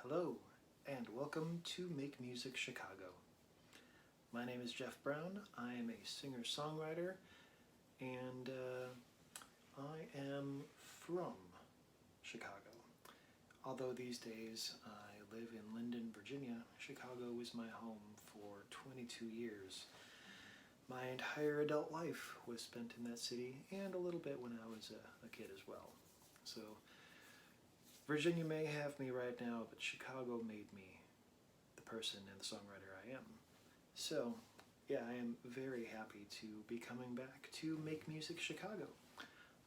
Hello, and welcome to Make Music Chicago. My name is Jeff Brown. I am a singer-songwriter, and I am from Chicago. Although these days I live in Linden, Virginia, Chicago was my home for 22 years. My entire adult life was spent in that city, and a little bit when I was a kid as well. So Virginia may have me right now, but Chicago made me the person and the songwriter I am. So, yeah, I am very happy to be coming back to Make Music Chicago.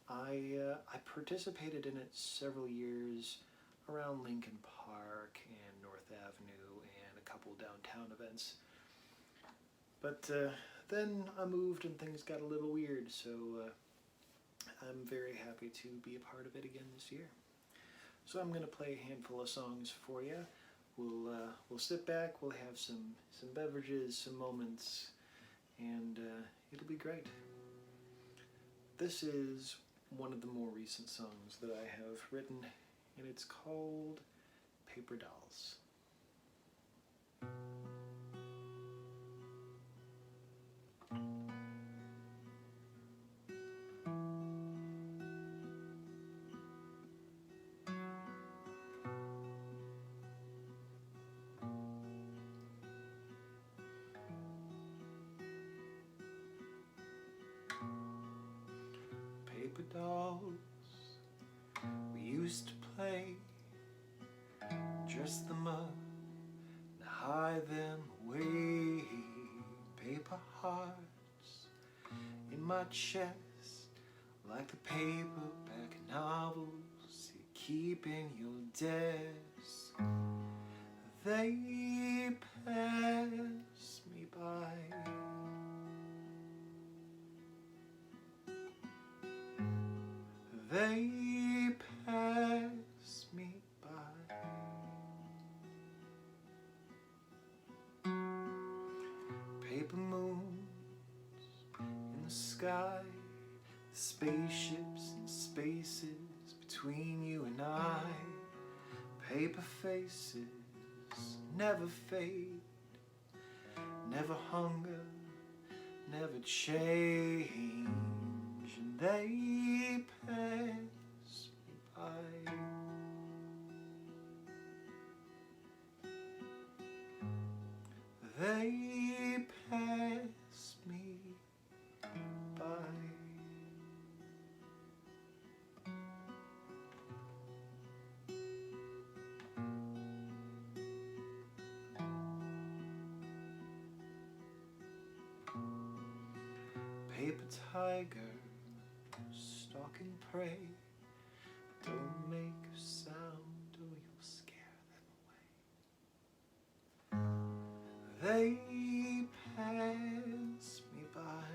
I participated in it several years around Lincoln Park and North Avenue and a couple downtown events. But then I moved and things got a little weird, so I'm very happy to be a part of it again this year. So I'm going to play a handful of songs for you. We'll sit back, we'll have some beverages, some moments, and it'll be great. This is one of the more recent songs that I have written, and it's called Paper Dolls. Paper dolls, we used to play, dress them up and hide them away. Paper hearts in my chest, like the paperback novels you keep in your desk. They pass me by. They pass me by. Paper moons in the sky, the spaceships and spaces between you and I. Paper faces never fade, never hunger, never change, and they pass me by. They pass me by. Paper tiger, stalking prey, don't make a sound or you'll scare them away. They pass me by.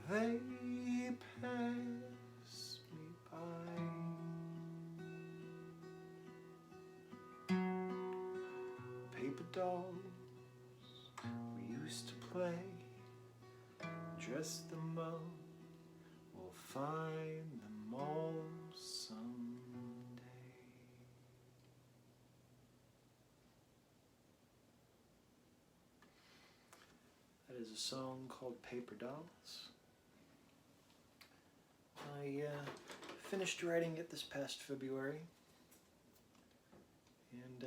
They pass me by. Paper dolls, we used to play, dress them up, we'll find them all someday. That is a song called Paper Dolls. I finished writing it this past February, and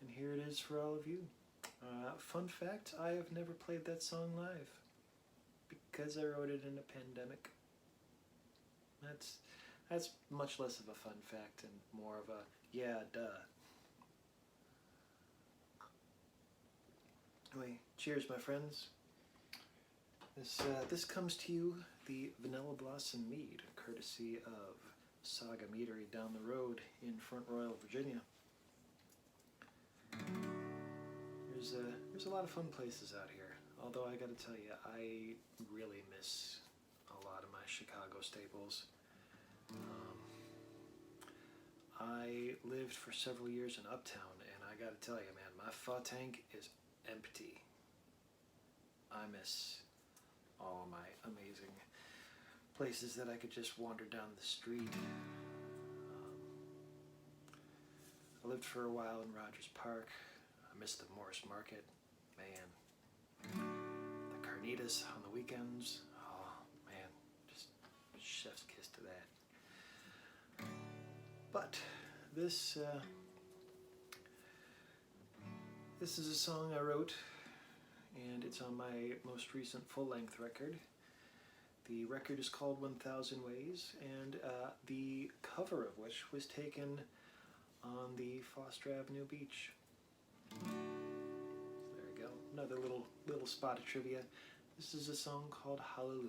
here it is for all of you. Fun fact, I have never played that song live because I wrote it in a pandemic. That's much less of a fun fact and more of a yeah, duh. Anyway, cheers, my friends. This comes to you, the Vanilla Blossom Mead, courtesy of Saga Meadery down the road in Front Royal, Virginia. There's a lot of fun places out here, although I gotta tell you, I really miss a lot of my Chicago staples. I lived for several years in Uptown, and I gotta tell you, man, my pho tank is empty. I miss all my amazing places that I could just wander down the street. I lived for a while in Rogers Park. I missed the Morris Market. Man, the carnitas on the weekends. Oh man, just chef's kiss to that. But this is a song I wrote, and it's on my most recent full-length record. The record is called 1000 Ways, and the cover of which was taken on the Foster Avenue beach. There we go. Another little spot of trivia. This is a song called Hallelujah.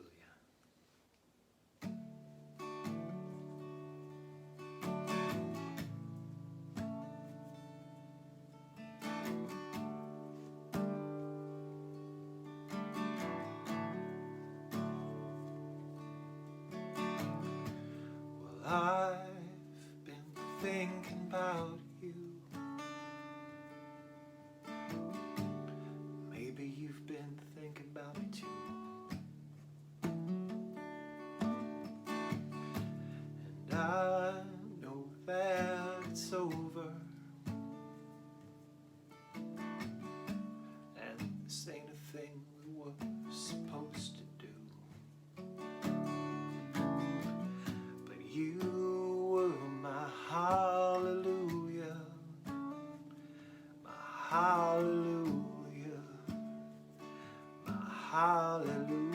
Well, I've been thinking about you. Maybe you've been thinking about me too. And I know that it's over, and this ain't a thing we were supposed to do. But you were my hallelujah, my hallelujah, my hallelujah.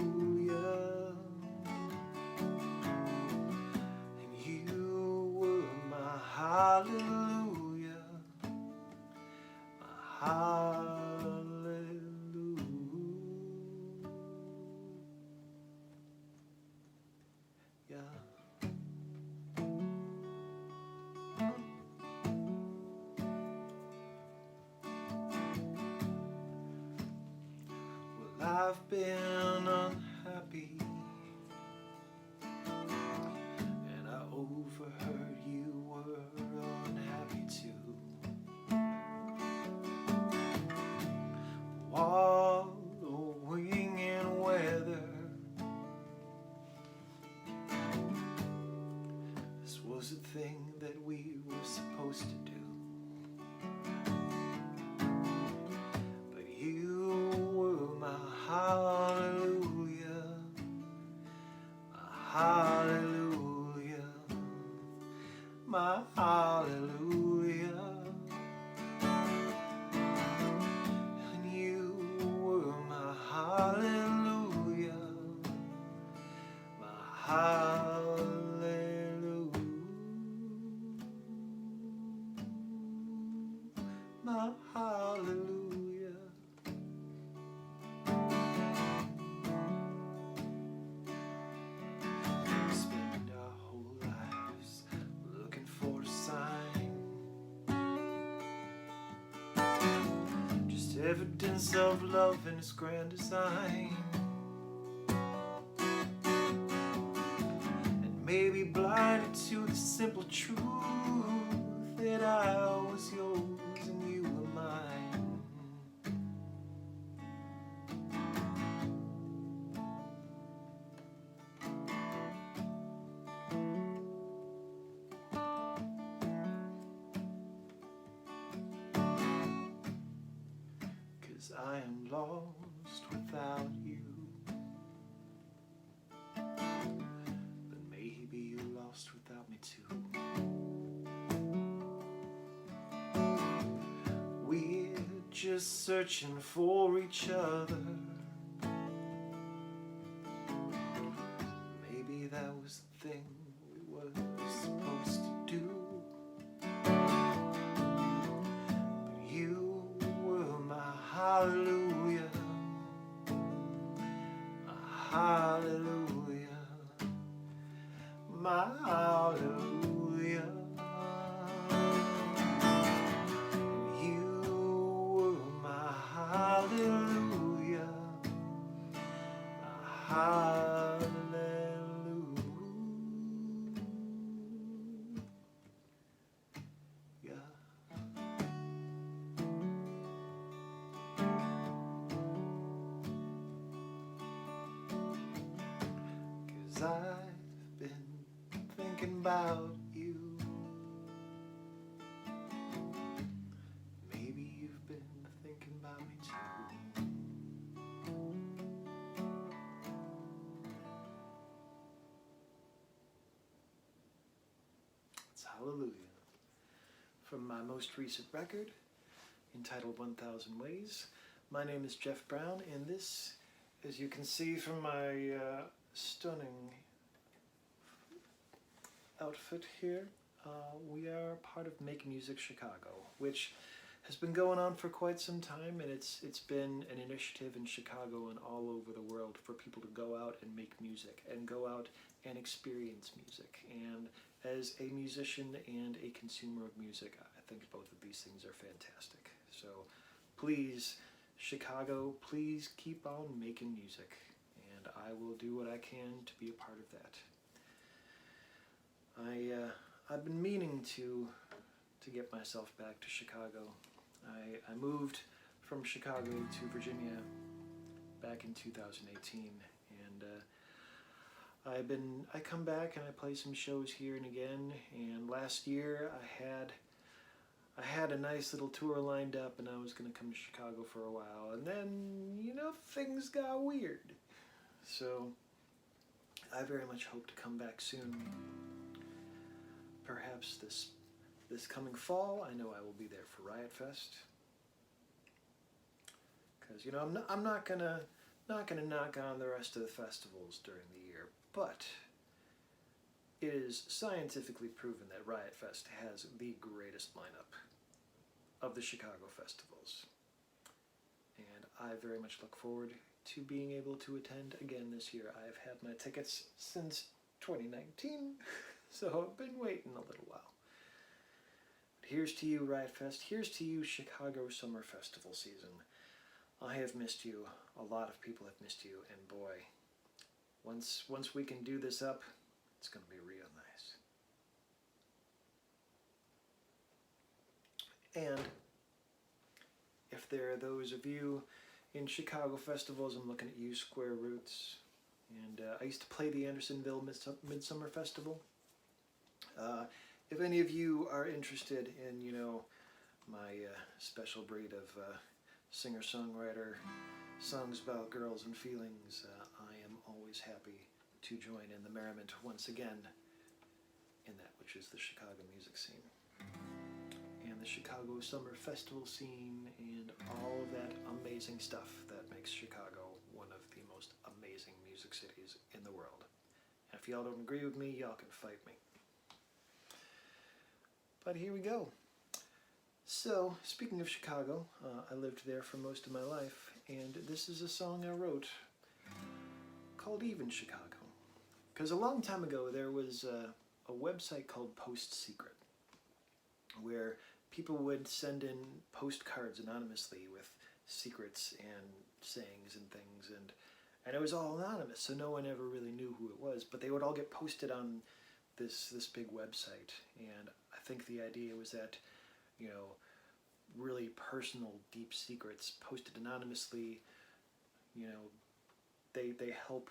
And you were my hallelujah, my hallelujah. Well, I've been unhappy, and I overheard you were unhappy too. Wallowing in weather, this was a thing that we were supposed to do. But you were my hallelujah, my hallelujah, my hallelujah. And you were my hallelujah, my hallelujah, my hallelujah. Spend our whole lives looking for a sign, just evidence of love in its grand design. And maybe blinded to the simple truth that I was yours and you were mine. Cause I am lost without you, but maybe you're lost without me too. We're just searching for each other. Maybe that was the thing we were supposed to do. But you were my hallelujah, my hallelujah, my hallelujah. Hallelujah, hallelujah. 'cause I've been thinking about you. Maybe you've been thinking about me too. It's Hallelujah from my most recent record entitled 1000 Ways. My name is Jeff Brown, and this, as you can see from my stunning outfit here, we are part of Make Music Chicago, which has been going on for quite some time, and it's been an initiative in Chicago and all over the world for people to go out and make music and go out and experience music. And as a musician and a consumer of music, I think both of these things are fantastic. So please, Chicago, please keep on making music, and I will do what I can to be a part of that. I've been meaning to get myself back to Chicago. I moved from Chicago to Virginia back in 2018, and I come back and I play some shows here and again. And last year I had a nice little tour lined up, and I was going to come to Chicago for a while, and then, you know, things got weird. So I very much hope to come back soon. Perhaps this coming fall. I know I will be there for Riot Fest, because, you know, I'm not gonna knock on the rest of the festivals during the year, but it is scientifically proven that Riot Fest has the greatest lineup of the Chicago festivals, and I very much look forward to being able to attend again this year. I've had my tickets since 2019, so I've been waiting a little while. But here's to you, Riot Fest. Here's to you, Chicago Summer Festival season. I have missed you. A lot of people have missed you, and boy, once we can do this up, it's going to be real nice. And if there are those of you in Chicago festivals, I'm looking at you, Square Roots. And I used to play the Andersonville Midsummer Festival. If any of you are interested in, you know, my special breed of singer-songwriter, songs about girls and feelings, I am always happy to join in the merriment once again in that which is the Chicago music scene. And the Chicago Summer Festival scene, and all of that amazing stuff that makes Chicago one of the most amazing music cities in the world. And if y'all don't agree with me, y'all can fight me. But here we go. So, speaking of Chicago, I lived there for most of my life, and this is a song I wrote called Even Chicago. Because a long time ago there was a website called Post Secret, where people would send in postcards anonymously with secrets and sayings and things, and it was all anonymous, so no one ever really knew who it was, but they would all get posted on this big website. And I think the idea was that, you know, really personal, deep secrets posted anonymously, you know, they help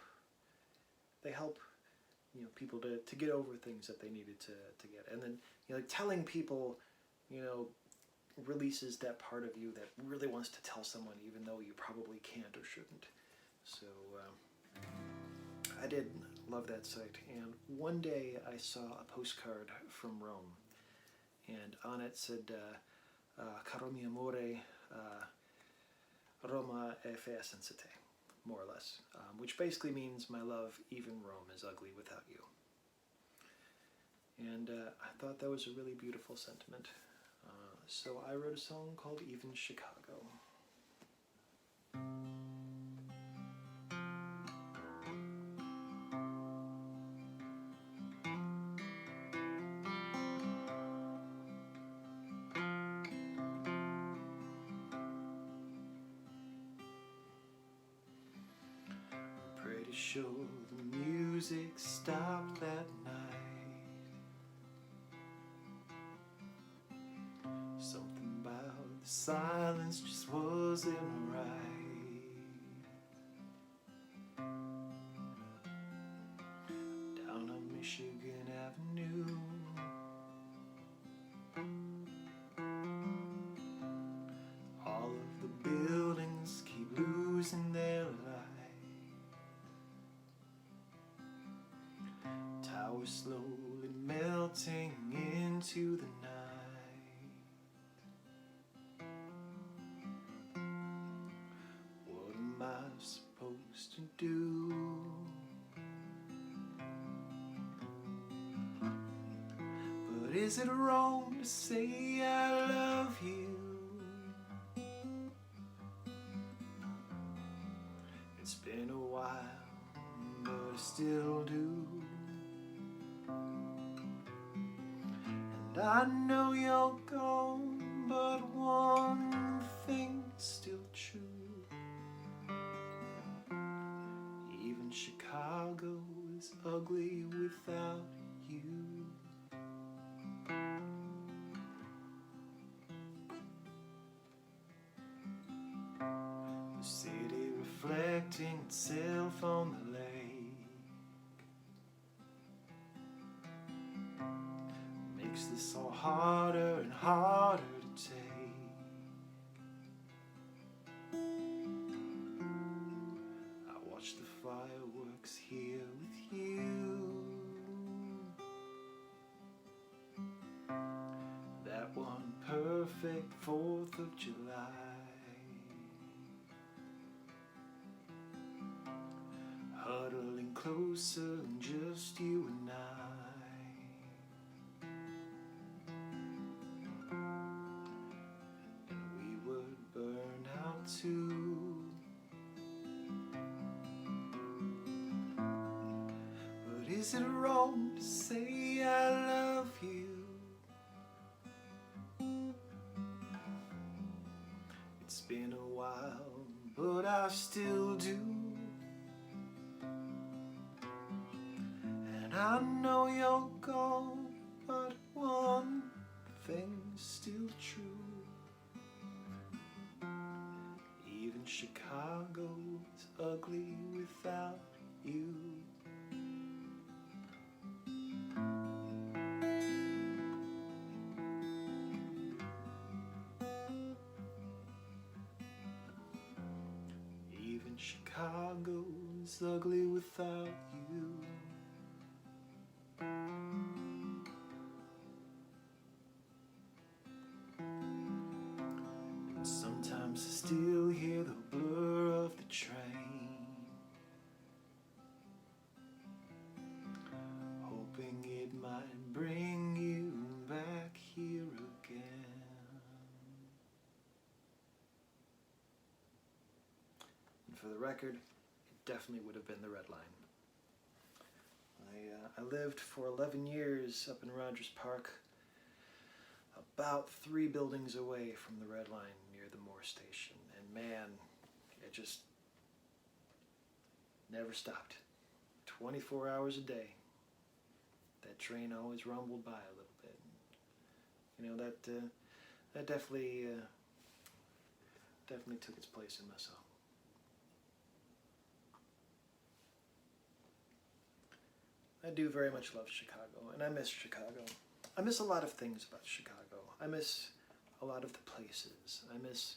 you know, people to get over things that they needed to get. And then, you know, like, telling people, you know, releases that part of you that really wants to tell someone, even though you probably can't or shouldn't. So I did love that site, and one day I saw a postcard from Rome, and on it said, Caro mio amore, Roma è fea senza te, more or less, which basically means, my love, even Rome is ugly without you. And I thought that was a really beautiful sentiment. So I wrote a song called Even Chicago. Pretty sure the music stopped that night. Something about the silence just wasn't right. Avenue. All of the buildings keep losing their light. Towers slowly melting into the night. What am I supposed to do? But is it wrong to say I love you? It's been a while, but I still do. And I know you're gone, but one thing's still true. Even Chicago is ugly without you. The city reflecting itself on the lake makes this all harder and harder to take. I watch the fireworks here with you. That one perfect 4th of July. Huddling closer than just you and I. And we would burn out too. But is it wrong to say I love you? It's been a while, but I still do. And I know you're gone, but one thing's still true. Even Chicago is ugly without you. Even Chicago is ugly without you. And sometimes I still hear the blur of the train, hoping it might bring you back here again. And for the record, it definitely would have been the Red Line. I lived for 11 years up in Rogers Park, about 3 buildings away from the Red Line near the Moore Station. And man, it just never stopped. 24 hours a day. That train always rumbled by a little bit. You know, that definitely took its place in my song. I do very much love Chicago, and I miss Chicago. I miss a lot of things about Chicago. I miss a lot of the places. I miss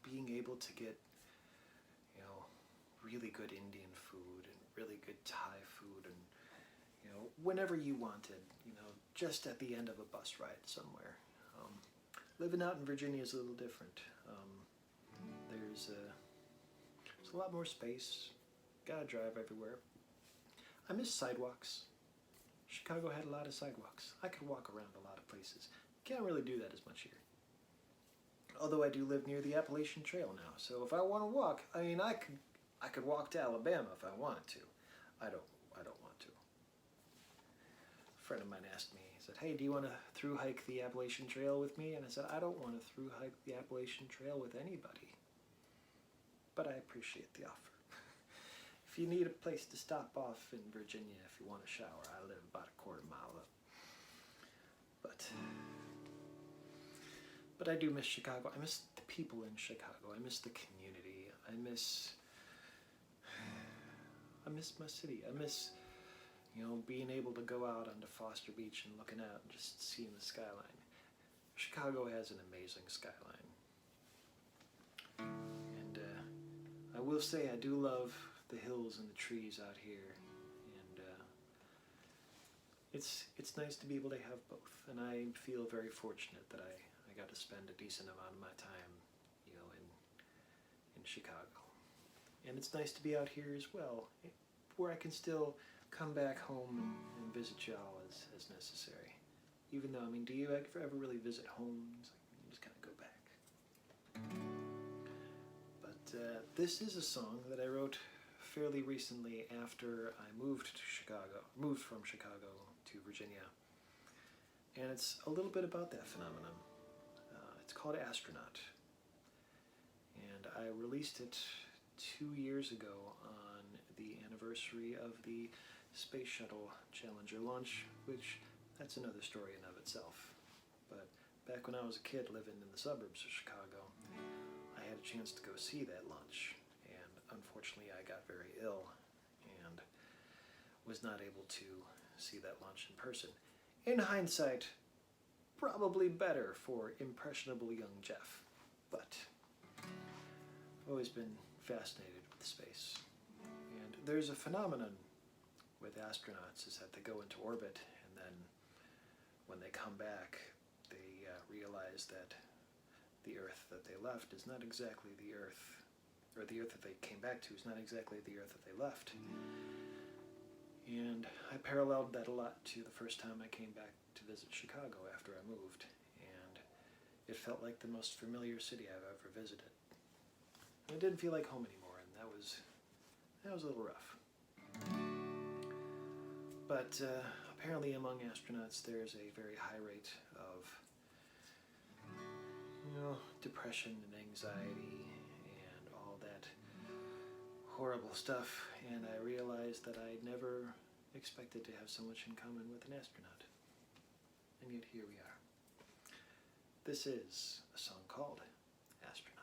being able to get, you know, really good Indian food and really good Thai food, and, you know, whenever you wanted, you know, just at the end of a bus ride somewhere. Living out in Virginia is a little different. There's a lot more space. Gotta drive everywhere. I miss sidewalks. Chicago had a lot of sidewalks. I could walk around a lot of places. Can't really do that as much here. Although I do live near the Appalachian Trail now, so if I want to walk, I mean, I could walk to Alabama if I wanted to. I don't want to. A friend of mine asked me, he said, "Hey, do you want to through hike the Appalachian Trail with me?" And I said, "I don't want to through hike the Appalachian Trail with anybody, but I appreciate the offer. If you need a place to stop off in Virginia if you want a shower, I live about a quarter mile up. But I do miss Chicago. I miss the people in Chicago. I miss the community. I miss my city. I miss, You know, being able to go out onto Foster Beach and looking out and just seeing the skyline. Chicago has an amazing skyline. And I will say I do love the hills and the trees out here. And it's nice to be able to have both. And I feel very fortunate that I got to spend a decent amount of my time, you know, in Chicago. And it's nice to be out here as well, where I can still come back home and visit y'all as necessary. Even though, I mean, do you ever really visit home? It's like, you just kind of go back. But this is a song that I wrote fairly recently after I moved from Chicago to Virginia. And it's a little bit about that phenomenon. It's called Astronaut. And I released it 2 years ago on the anniversary of the Space Shuttle Challenger launch, which that's another story in of itself. But back when I was a kid living in the suburbs of Chicago, I had a chance to go see that launch, and unfortunately I got very ill and was not able to see that launch in person. In hindsight, probably better for impressionable young Jeff, but I've always been fascinated with space. And there's a phenomenon with astronauts is that they go into orbit, and then when they come back, they realize that the Earth that they left is not exactly the Earth, or the Earth that they came back to is not exactly the Earth that they left. And I paralleled that a lot to the first time I came back to visit Chicago after I moved, and it felt like the most familiar city I've ever visited. And it didn't feel like home anymore, and that was a little rough. But apparently among astronauts there's a very high rate of, you know, depression and anxiety and all that horrible stuff, and I realized that I never expected to have so much in common with an astronaut. And yet here we are. This is a song called Astronaut.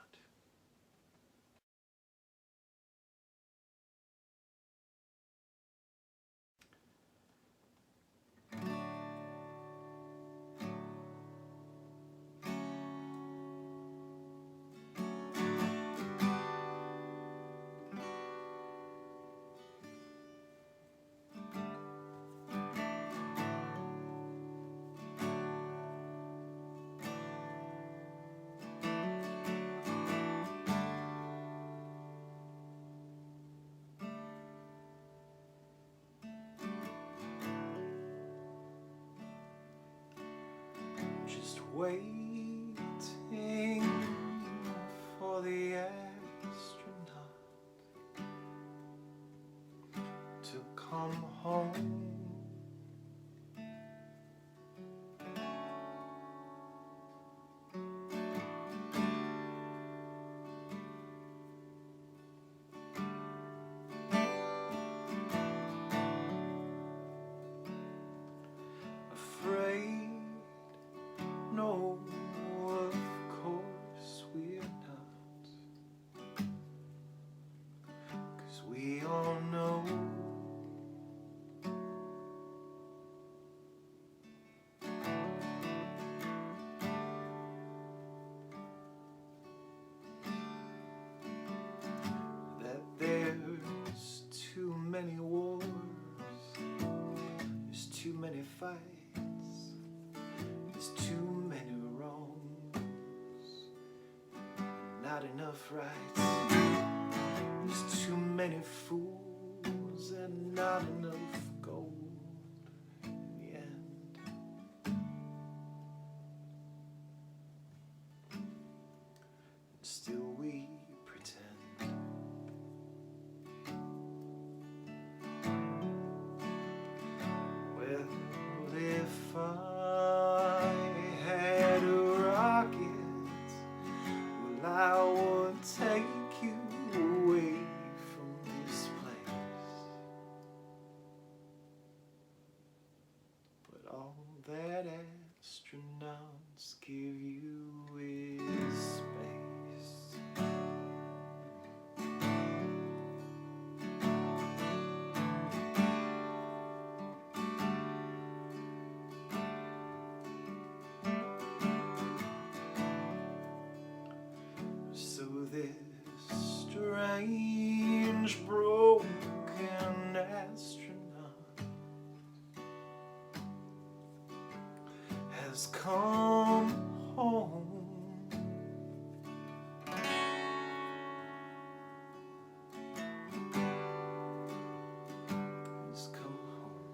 Just waiting for the astronaut to come home. Afraid? No, of course we're not, 'cause we all know that there's too many wars, there's too many fights, there's too many wrongs, not enough rights. There's too many fools and not enough gold in the end. And still we pretend. Well, if I had a rocket, well, I would take you away from this place. But all that astronauts give you is space. Just come home. Just come home.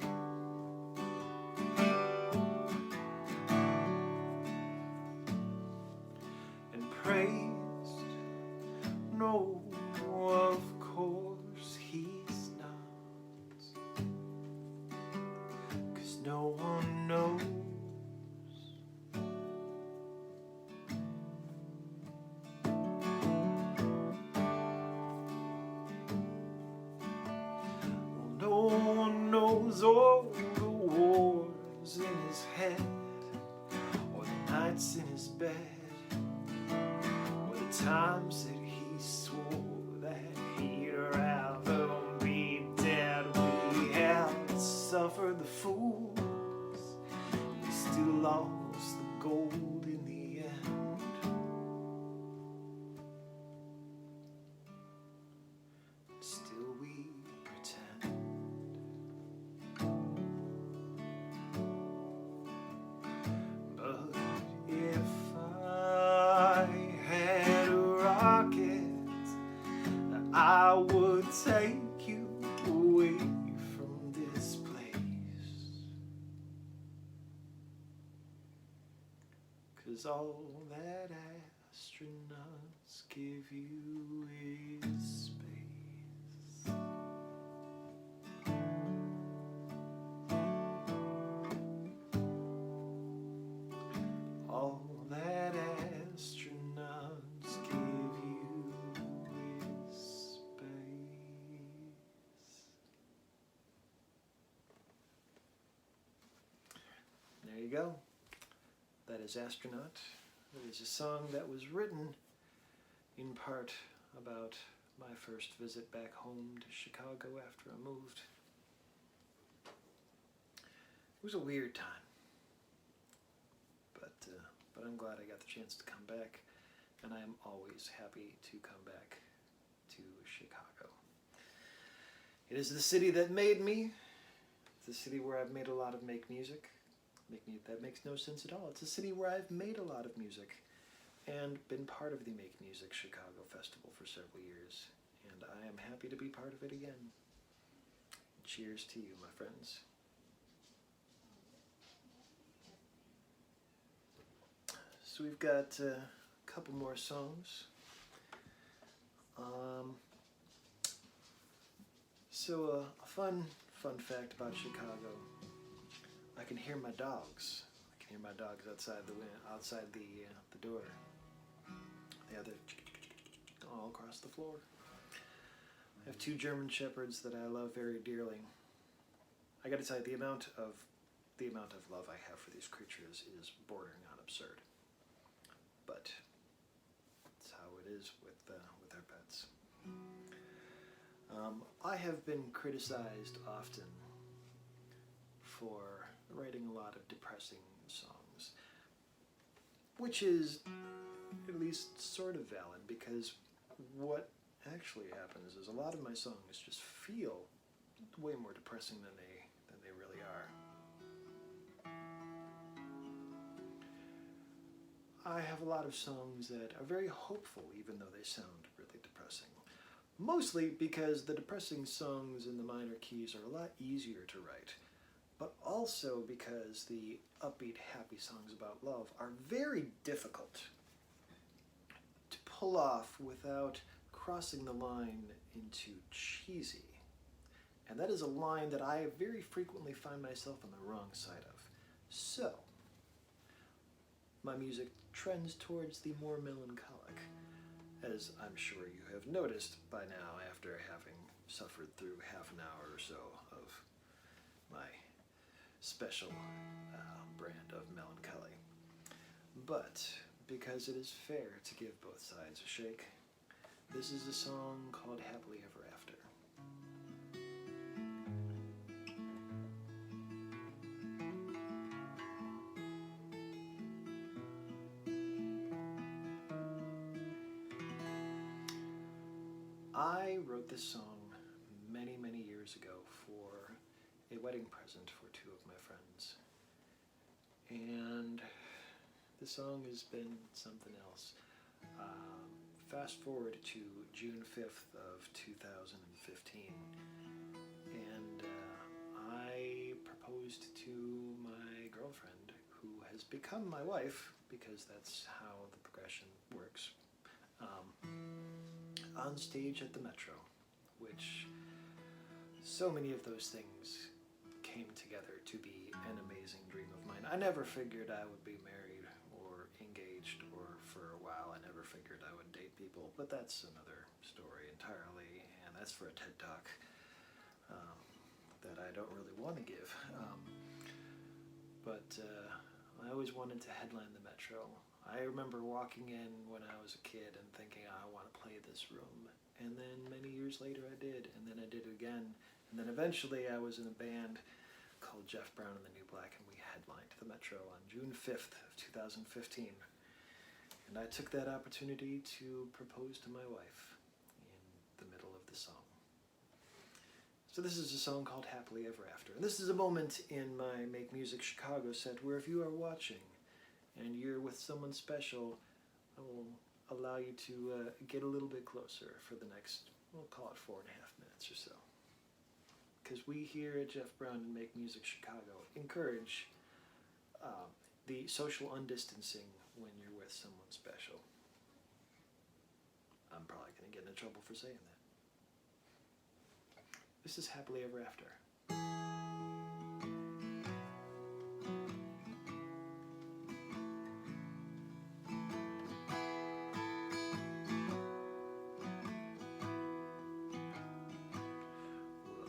And praised, no, of course he's not, 'cause no one knows. No one knows all the wars in his head, or the nights in his bed, or the times that he swore that he'd rather be dead. We have suffered the fools, we still lost the gold in the end. Still we pretend. But if I had a rocket, I would take you away from this place. 'Cause all that astronauts give you is space. All that astronauts give you is space. There you go. That is Astronaut. It is a song that was written in part about my first visit back home to Chicago after I moved. It was a weird time. But I'm glad I got the chance to come back, and I am always happy to come back to Chicago. It is the city that made me. It's the city where I've made a lot of music. That makes no sense at all. It's a city where I've made a lot of music and been part of the Make Music Chicago Festival for several years, and I am happy to be part of it again. Cheers to you, my friends. So we've got a couple more songs. A fun fact about Chicago. I can hear my dogs. I can hear my dogs outside the door. Yeah, they're all across the floor. I have 2 German Shepherds that I love very dearly. I got to tell you, the amount of love I have for these creatures is bordering on absurd. But that's how it is with our pets. I have been criticized often for writing a lot of depressing songs, which is at least sort of valid, because what actually happens is a lot of my songs just feel way more depressing than they really are. I have a lot of songs that are very hopeful, even though they sound really depressing. Mostly because the depressing songs in the minor keys are a lot easier to write, but also because the upbeat, happy songs about love are very difficult to pull off without crossing the line into cheesy. And that is a line that I very frequently find myself on the wrong side of. So, my music trends towards the more melancholic, as I'm sure you have noticed by now after having suffered through half an hour or so of my special brand of melancholy. But because it is fair to give both sides a shake, this is a song called Happily Ever After. I wrote this song many, many years ago for a wedding present for 2 of my friends. and the song has been something else. Fast forward to June 5th of 2015, and I proposed to my girlfriend, who has become my wife, because that's how the progression works, on stage at the Metro, which so many of those things came together to be an amazing dream of mine. I never figured I would be married or engaged, or for a while I never figured I would date people, but that's another story entirely, and that's for a TED Talk that I don't really want to give. But I always wanted to headline the Metro. I remember walking in when I was a kid and thinking, I want to play this room. And then many years later I did, and then I did it again. And then eventually I was in a band called Jeff Brown and the New Black, and we headlined the Metro on June 5th of 2015. And I took that opportunity to propose to my wife in the middle of the song. So this is a song called Happily Ever After. And this is a moment in my Make Music Chicago set where if you are watching and you're with someone special, I will allow you to get a little bit closer for the next, we'll call it 4.5 minutes or so. Because we here at Jeff Brown and Make Music Chicago encourage the social undistancing when you're with someone special. I'm probably going to get into trouble for saying that. This is Happily Ever After.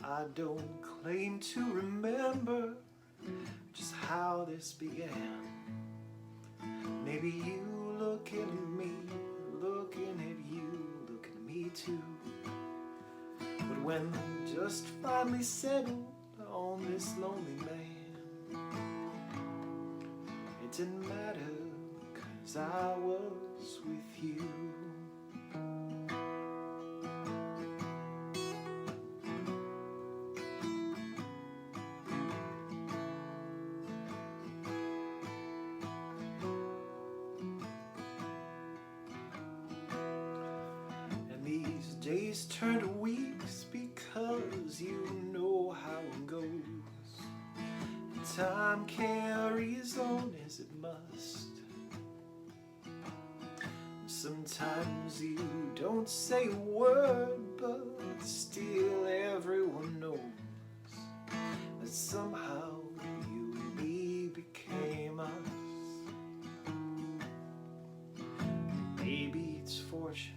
I don't claim to remember just how this began. Maybe you looking at me, looking at you, looking at me too. But when the dust finally settled on this lonely man, it didn't matter, 'cause I was with you. Days turn to weeks because you know how it goes. Time carries on as it must. Sometimes you don't say a word, but still everyone knows that somehow you and me became us. Maybe it's fortune,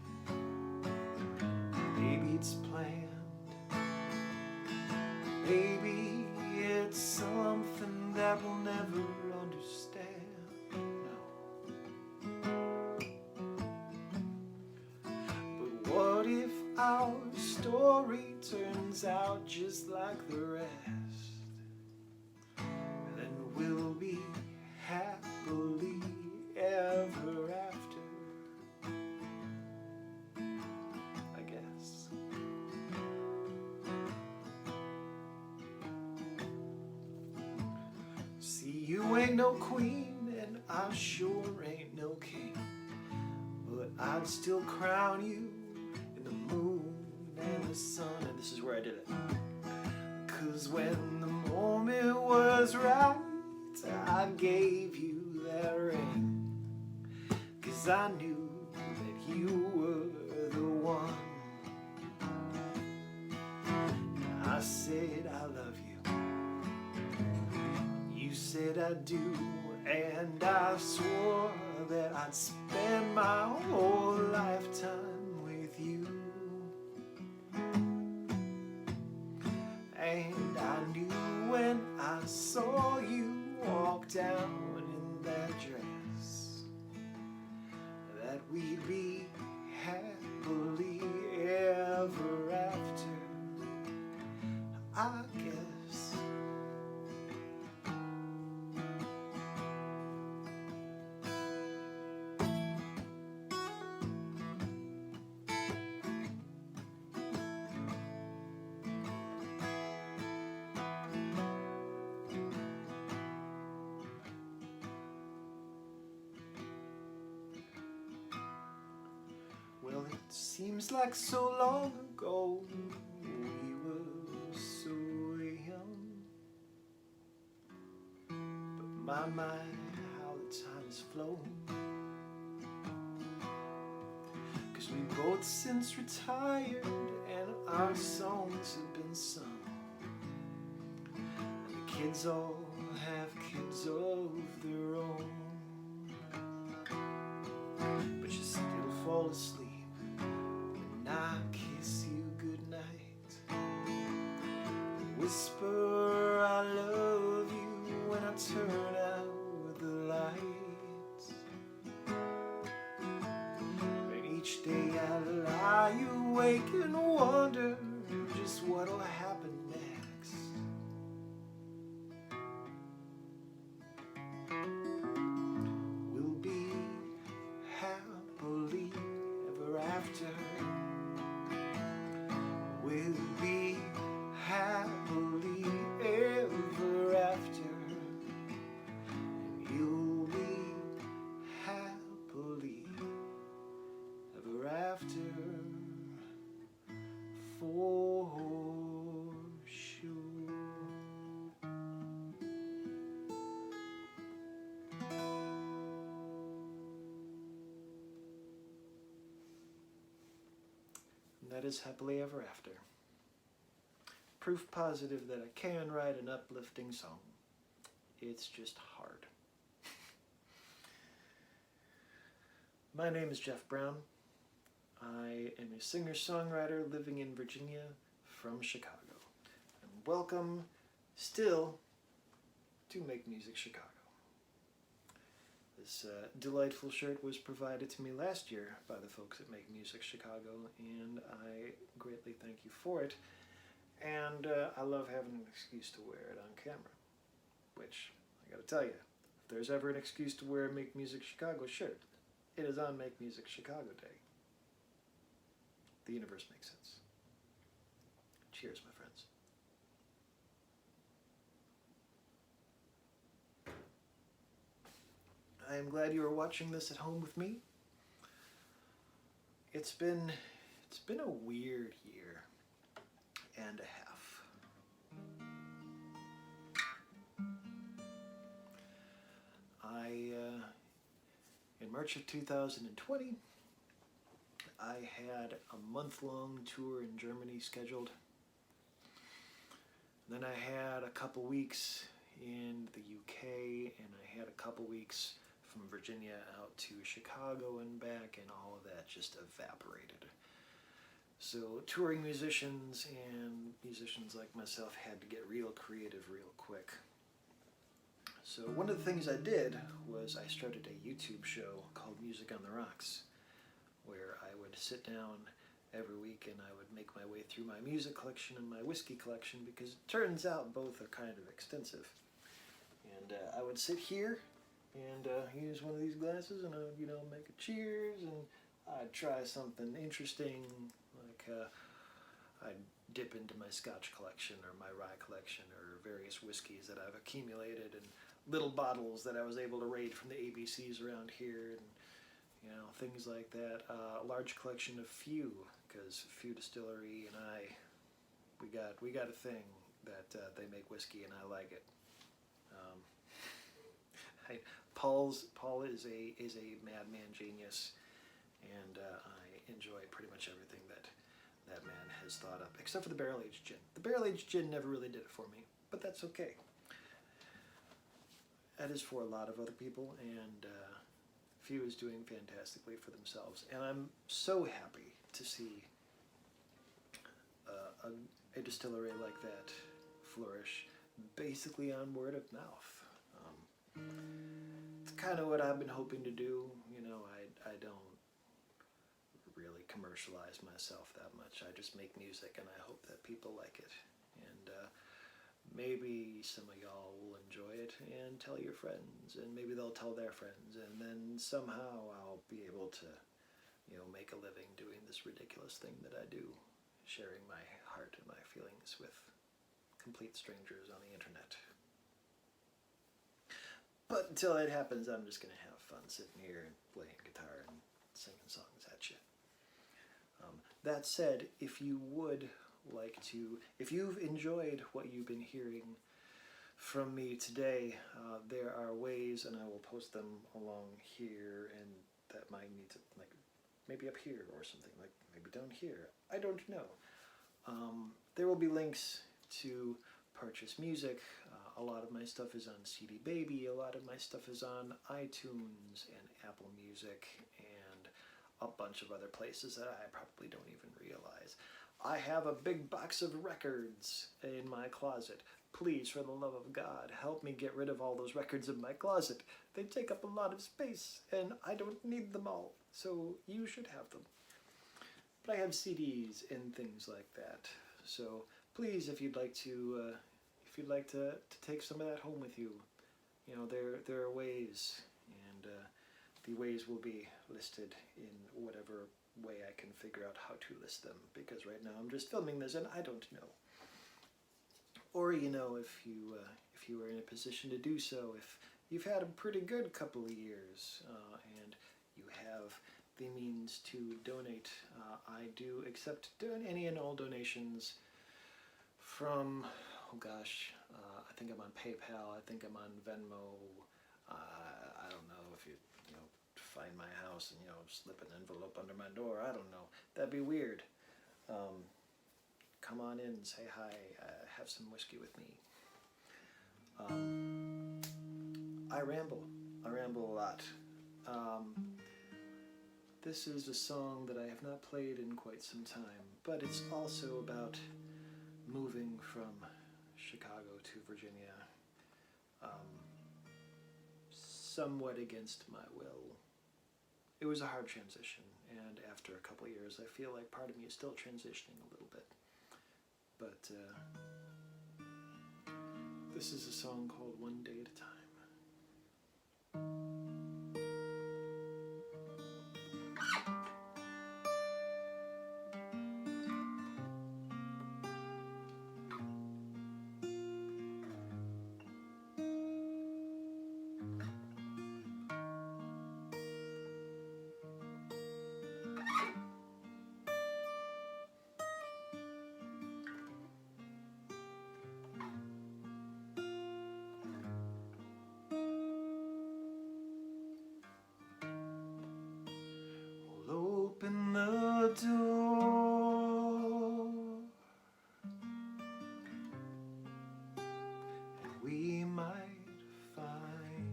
maybe it's planned, maybe it's something that we'll never understand. No. But what if our story turns out just like the rest? Then we'll be happily ever after. You ain't no queen, and I sure ain't no king, but I'd still crown you in the moon and the sun. And this is where I did it. 'Cause when the moment was right, I gave you that ring. 'Cause I knew that you were the one. I said I love you, you said I do, and I swore that I'd spend my whole lifetime with you. And I knew when I saw you walk down in that dress that we'd be happily ever after, I guess. Seems like so long ago, we were so young. But my, how the time has flown. 'Cause we both since retired and our songs have been sung. And the kids all have kids of their own. But you still fall asleep when I kiss you goodnight. Whisper I love you when I turn out the lights. And each day I lie awake and wonder just what'll happen next. We'll be happily ever after. We'll be happily ever after. And you'll be happily ever after for sure. And that is happily ever after. Proof positive that I can write an uplifting song. It's just hard. My name is Jeff Brown. I am a singer-songwriter living in Virginia from Chicago. And welcome still to Make Music Chicago. This delightful shirt was provided to me last year by the folks at Make Music Chicago, and I greatly thank you for it. And I love having an excuse to wear it on camera, which, I gotta tell you, if there's ever an excuse to wear a Make Music Chicago shirt, it is on Make Music Chicago Day. The universe makes sense. Cheers, my friends. I am glad you are watching this at home with me. It's been a weird year and a half. In March of 2020, I had a month-long tour in Germany scheduled. Then I had a couple weeks in the UK, and I had a couple weeks from Virginia out to Chicago and back, and all of that just evaporated. So touring musicians and musicians like myself had to get real creative real quick. So one of the things I did was I started a YouTube show called Music on the Rocks, where I would sit down every week and I would make my way through my music collection and my whiskey collection, because it turns out both are kind of extensive. And I would sit here and use one of these glasses and I would, make a cheers, and I'd try something interesting, like I'd dip into my Scotch collection or my rye collection or various whiskeys that I've accumulated, and little bottles that I was able to raid from the ABCs around here, and things like that. A large collection of Few, because Few Distillery and we got a thing that they make whiskey, and I like it. Paul is a madman genius, and I enjoy pretty much everything that man has thought up, except for the barrel-aged gin. The barrel-aged gin never really did it for me, but that's okay. That is for a lot of other people, and Few is doing fantastically for themselves. And I'm so happy to see a distillery like that flourish, basically on word of mouth. It's kind of what I've been hoping to do. I don't really commercialize myself that much. I just make music, and I hope that people like it. And maybe some of y'all will enjoy it and tell your friends, and maybe they'll tell their friends, and then somehow I'll be able to, make a living doing this ridiculous thing that I do, sharing my heart and my feelings with complete strangers on the internet. But until that happens, I'm just going to have fun sitting here and playing guitar and singing songs at you. That said, if you would like to, if you've enjoyed what you've been hearing from me today, there are ways, and I will post them along here, and that might need to, like, maybe up here or something, like maybe down here. I don't know. There will be links to purchase music. A lot of my stuff is on CD Baby. A lot of my stuff is on iTunes and Apple Music and a bunch of other places that I probably don't even realize. I have a big box of records in my closet. Please, for the love of God, help me get rid of all those records in my closet. They take up a lot of space, and I don't need them all, so you should have them. But I have CDs and things like that. So please, if you'd like to take some of that home with you, you know, there are ways, and the ways will be listed in whatever way I can figure out how to list them, because right now I'm just filming this and I don't know. Or, you know, if you are in a position to do so, if you've had a pretty good couple of years and you have the means to donate, I do accept any and all donations from, oh gosh, I think I'm on PayPal, I think I'm on Venmo, I don't know if you know, find my house and, you know, slip an envelope under my door, I don't know, that'd be weird. Come on in, say hi, have some whiskey with me. I ramble a lot. This is a song that I have not played in quite some time, but it's also about moving from Chicago to Virginia, somewhat against my will. It was a hard transition, and after a couple of years I feel like part of me is still transitioning a little bit. But this is a song called One Day at a Time. Open the door, and we might find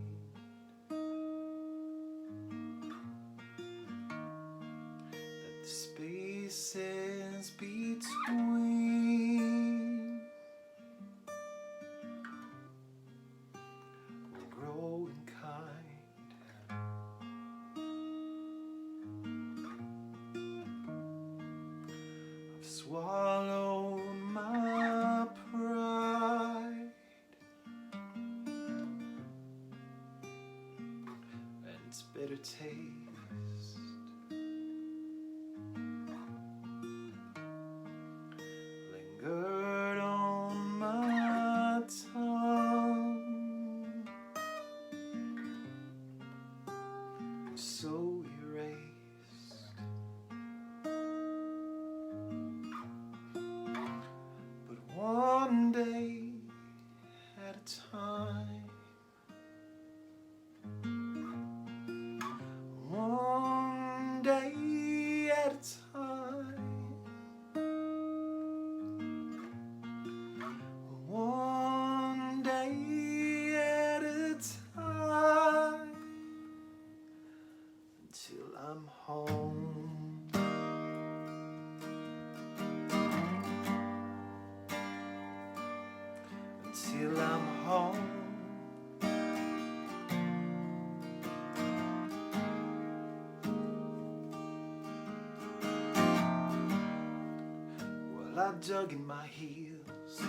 that the spaces between will grow in kind. Swallow my pride and its bitter taste. Lingered on my tongue, so erased. One day at a time, one day at a time, one day at a time, until I'm home. Till I'm home. Well, I dug in my heels,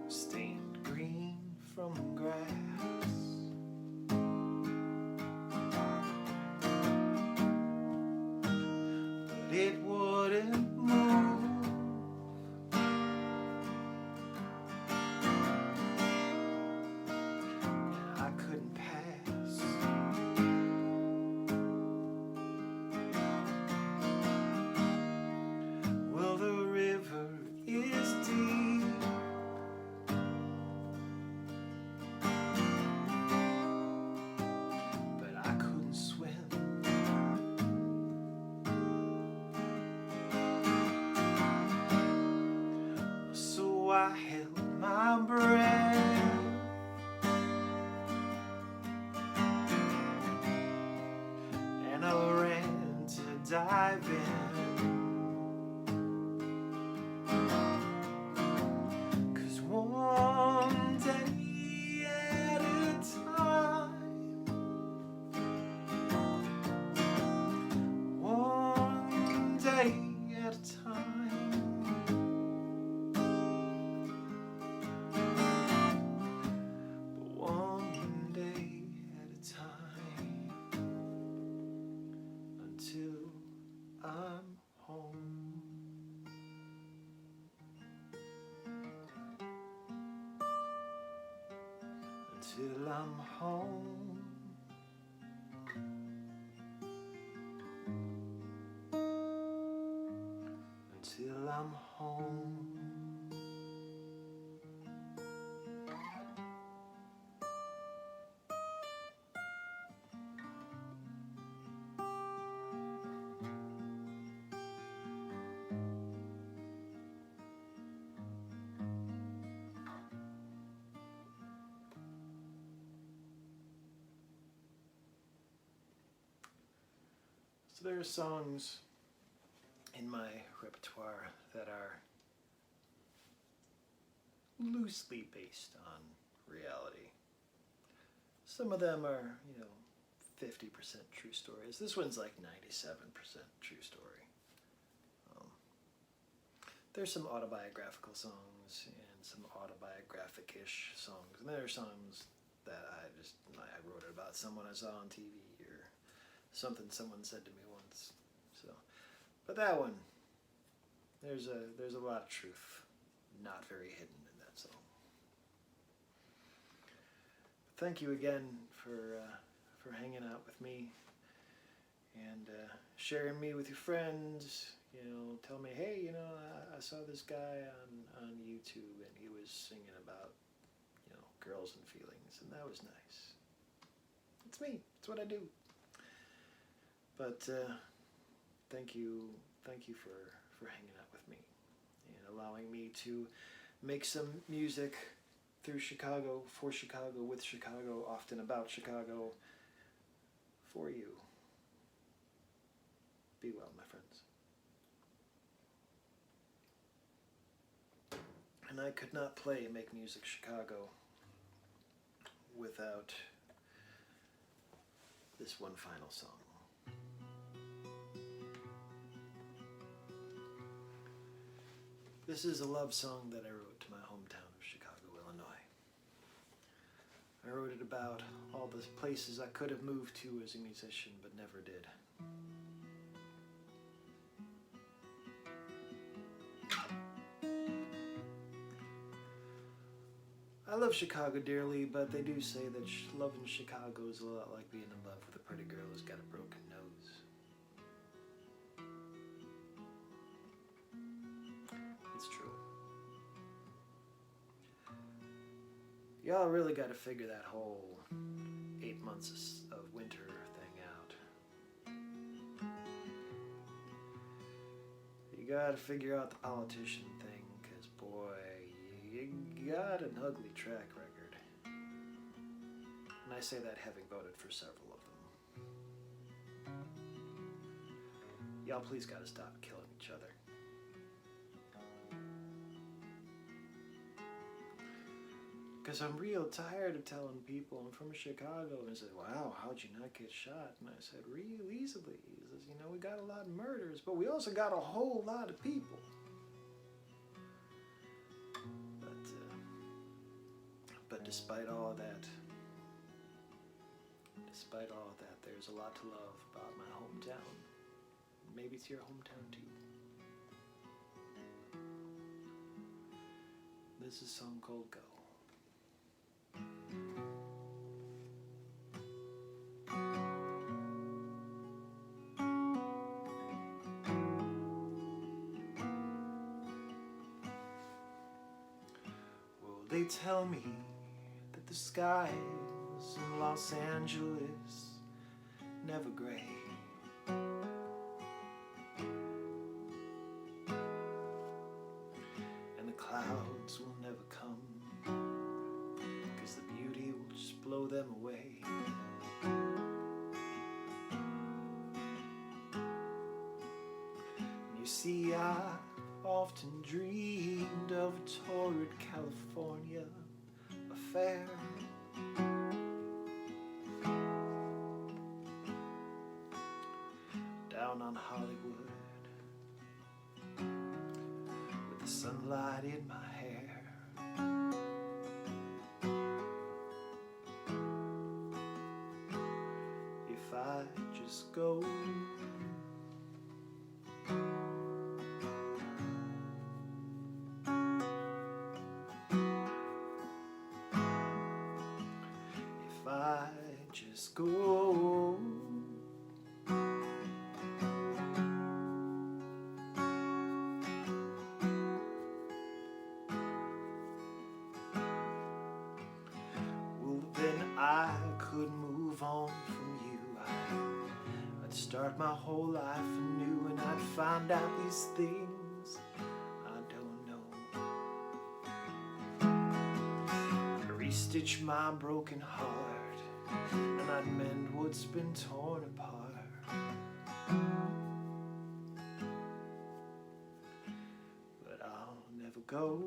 stained green from grass, but it wouldn't move. I couldn't pass. until I'm home. Until I'm home. So there are songs in my repertoire that are loosely based on reality. Some of them are, 50% true stories. This one's like 97% true story. There's some autobiographical songs and some autobiographic-ish songs. And there are songs that I wrote about someone I saw on TV or something someone said to me once. So, but that one, there's a lot of truth, not very hidden in that song. But thank you again for hanging out with me and sharing me with your friends. Tell me, hey, I saw this guy on YouTube and he was singing about, girls and feelings, and that was nice. It's me. It's what I do. But thank you for hanging out with me and allowing me to make some music through Chicago, for Chicago, with Chicago, often about Chicago, for you. Be well, my friends. And I could not play Make Music Chicago without this one final song. This is a love song that I wrote to my hometown of Chicago, Illinois. I wrote it about all the places I could have moved to as a musician, but never did. I love Chicago dearly, but they do say that love in Chicago is a lot like being in love with a pretty girl who's got a broken nose. It's true. Y'all really got to figure that whole 8 months of winter thing out. You got to figure out the politician thing, because boy, you got an ugly track record. And I say that having voted for several of them. Y'all please gotta stop killing each other. Because I'm real tired of telling people I'm from Chicago, and they say, wow, how'd you not get shot? And I said, real easily. He says, we got a lot of murders, but we also got a whole lot of people. But despite all of that, there's a lot to love about my hometown. Maybe it's your hometown too. This is a song called Go. Well, they tell me that the skies in Los Angeles never gray. And the clouds will never come, 'cause the beauty will just blow them away. And you see, I often dreamed of a torrid California affair. Down on Hollywood, with the sunlight in my hair. If I just go, could move on from you, I'd start my whole life anew, and I'd find out these things I don't know. I'd restitch my broken heart, and I'd mend what's been torn apart. But I'll never go.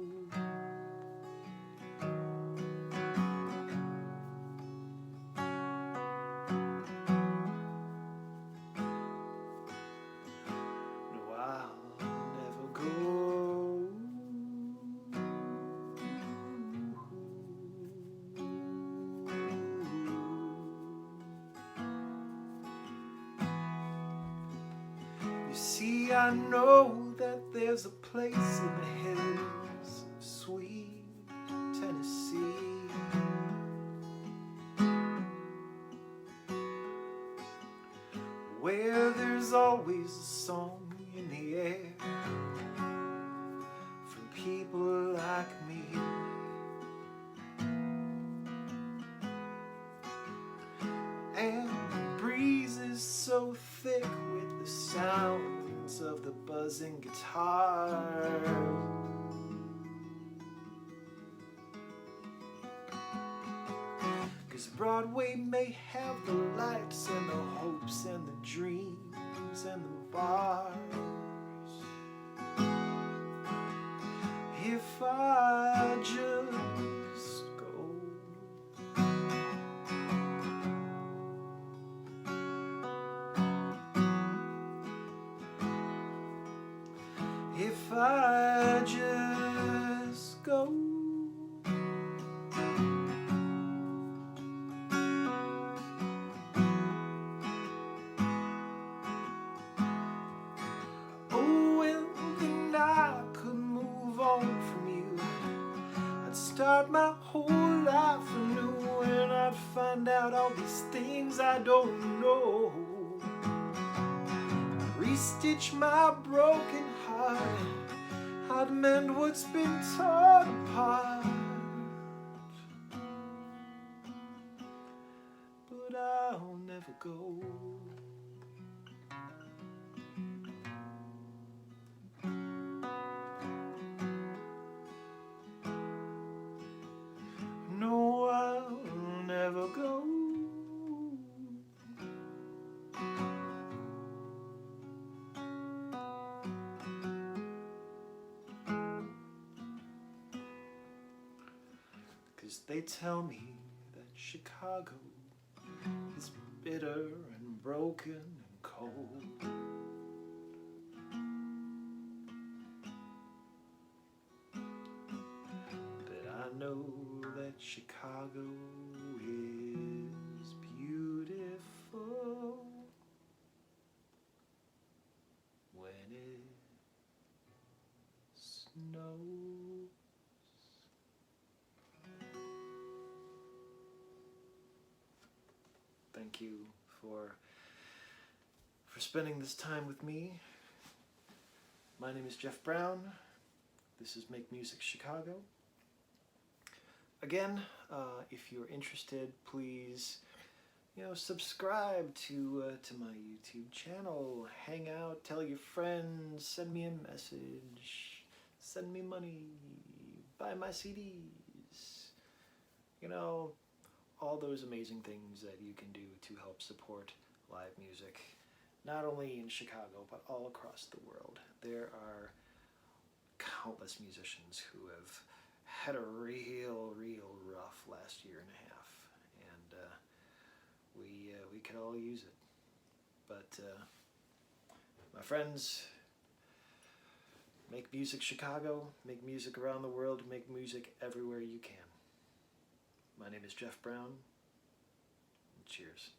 You see, I know that there's a place in the hills of sweet Tennessee where there's always a song in the air from people like me. And the breeze is so thick with the sounds of the buzzing guitar. 'Cause Broadway may have the lights and the hopes and the dreams and the bars. If I just go, if I just go, oh, and then I could move on from you. I'd start my whole life anew, and I'd find out all these things I don't know. Restitch my broken heart, I'd mend what's been torn apart. But I'll never go. No, I'll never go. 'Cause they tell me that Chicago is bitter and broken and cold. But I know that Chicago is beautiful when it snows. Thank you for spending this time with me. My name is Jeff Brown. This is Make Music Chicago. Again, if you're interested, please, subscribe to my YouTube channel. Hang out, tell your friends, send me a message, send me money, buy my CDs. All those amazing things that you can do to help support live music, not only in Chicago, but all across the world. There are countless musicians who have had a real rough last year and a half, and we could all use it. But my friends, make music Chicago, make music around the world, make music everywhere you can. My name is Jeff Brown. Cheers.